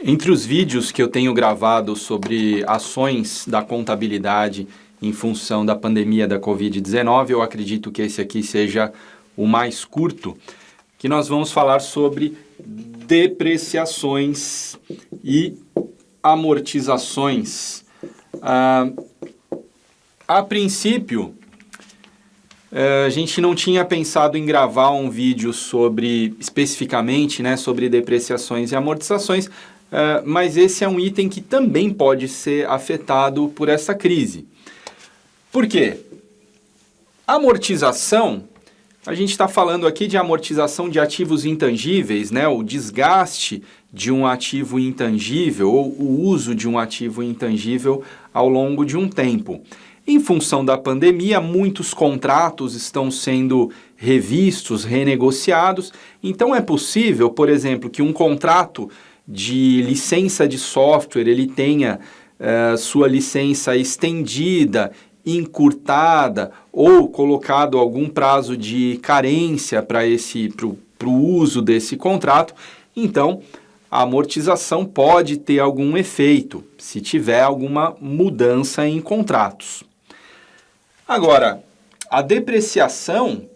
Entre os vídeos que eu tenho gravado sobre ações da contabilidade em função da pandemia da Covid-19, eu acredito que esse aqui seja o mais curto, que nós vamos falar sobre depreciações e amortizações. A princípio, a gente não tinha pensado em gravar um vídeo especificamente, sobre depreciações e amortizações, mas esse é um item que também pode ser afetado por essa crise. Por quê? Amortização, a gente está falando aqui de amortização de ativos intangíveis, o desgaste de um ativo intangível ou o uso de um ativo intangível ao longo de um tempo. Em função da pandemia, muitos contratos estão sendo revistos, renegociados, então é possível, por exemplo, que um contrato de licença de software ele tenha sua licença estendida, encurtada ou colocado algum prazo de carência para o uso desse contrato. Então, a amortização pode ter algum efeito se tiver alguma mudança em contratos. Agora, a depreciação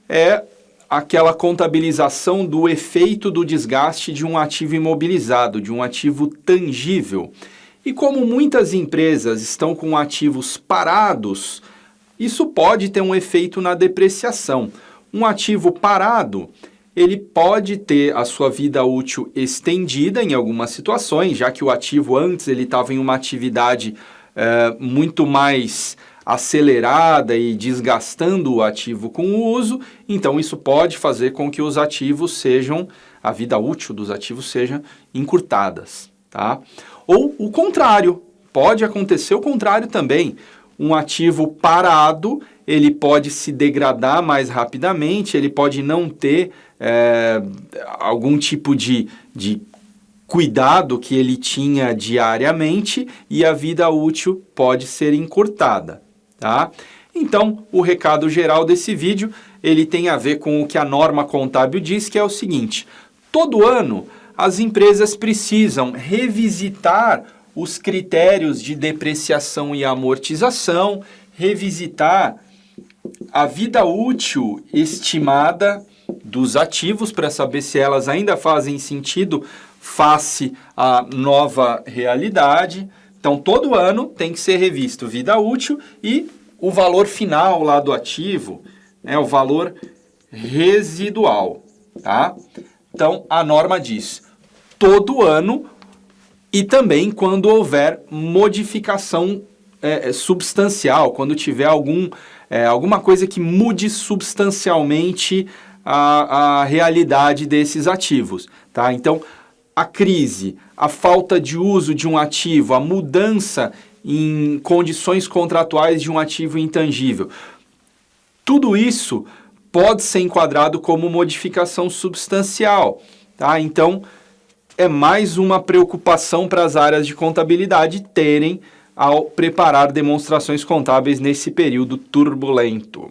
é aquela contabilização do efeito do desgaste de um ativo imobilizado, de um ativo tangível. E como muitas empresas estão com ativos parados, isso pode ter um efeito na depreciação. Um ativo parado, ele pode ter a sua vida útil estendida em algumas situações, já que o ativo antes ele estava em uma atividade muito mais acelerada e desgastando o ativo com o uso, então isso pode fazer com que a vida útil dos ativos seja encurtadas, tá? Ou o contrário, pode acontecer o contrário também. Um ativo parado, ele pode se degradar mais rapidamente, ele pode não ter algum tipo de cuidado que ele tinha diariamente e a vida útil pode ser encurtada, tá? Então, o recado geral desse vídeo, ele tem a ver com o que a norma contábil diz, que é o seguinte: todo ano as empresas precisam revisitar os critérios de depreciação e amortização, revisitar a vida útil estimada dos ativos para saber se elas ainda fazem sentido face à nova realidade. Então, todo ano tem que ser revisto vida útil e o valor final lá do ativo, o valor residual, tá? Então, a norma diz todo ano e também quando houver modificação substancial, quando tiver alguma coisa que mude substancialmente a realidade desses ativos, tá? Então, a crise, a falta de uso de um ativo, a mudança em condições contratuais de um ativo intangível, tudo isso pode ser enquadrado como modificação substancial, tá? Então, é mais uma preocupação para as áreas de contabilidade terem ao preparar demonstrações contábeis nesse período turbulento.